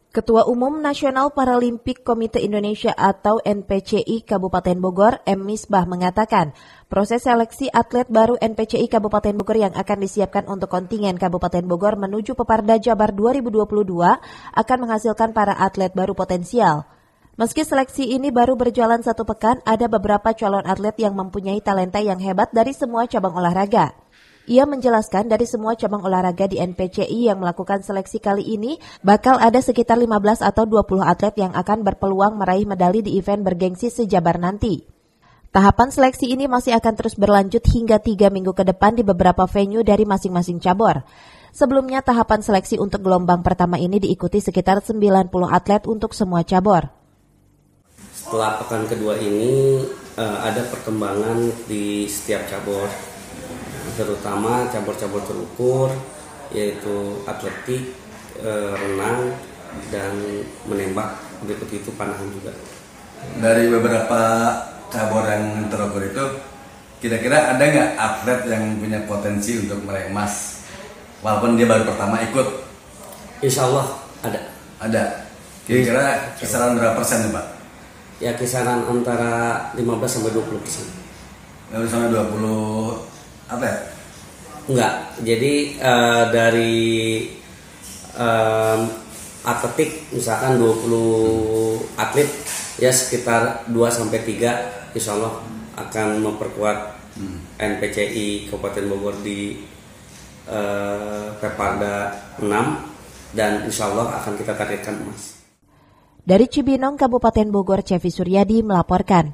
Ketua Umum Nasional Paralimpik Komite Indonesia atau NPCI Kabupaten Bogor, M. Misbah mengatakan, proses seleksi atlet baru NPCI Kabupaten Bogor yang akan disiapkan untuk kontingen Kabupaten Bogor menuju Peparda Jabar 2022 akan menghasilkan para atlet baru potensial. Meski seleksi ini baru berjalan 1 pekan, ada beberapa calon atlet yang mempunyai talenta yang hebat dari semua cabang olahraga. Ia menjelaskan dari semua cabang olahraga di NPCI yang melakukan seleksi kali ini, bakal ada sekitar 15 atau 20 atlet yang akan berpeluang meraih medali di event bergengsi se-Jabar nanti. Tahapan seleksi ini masih akan terus berlanjut hingga 3 minggu ke depan di beberapa venue dari masing-masing cabur. Sebelumnya tahapan seleksi untuk gelombang pertama ini diikuti sekitar 90 atlet untuk semua cabur. Setelah pekan kedua ini ada perkembangan di setiap cabur, terutama cabur-cabur terukur, yaitu atletik, renang, dan menembak, berikut itu panahan juga. Dari beberapa cabur yang terukur itu, kira-kira ada nggak atlet yang punya potensi untuk meraih emas, walaupun dia baru pertama ikut? Insya Allah ada. Ada. Kira-kira kisaran berapa persen nih Pak? Ya kisaran antara 15-20%. 15-20 atlet? Enggak, jadi dari atletik misalkan 20 atlet, ya sekitar 2-3 insya Allah akan memperkuat NPCI Kabupaten Bogor di Peparda 6, dan insya Allah akan kita targetkan emas. Dari Cibinong, Kabupaten Bogor, Cevi Suryadi melaporkan.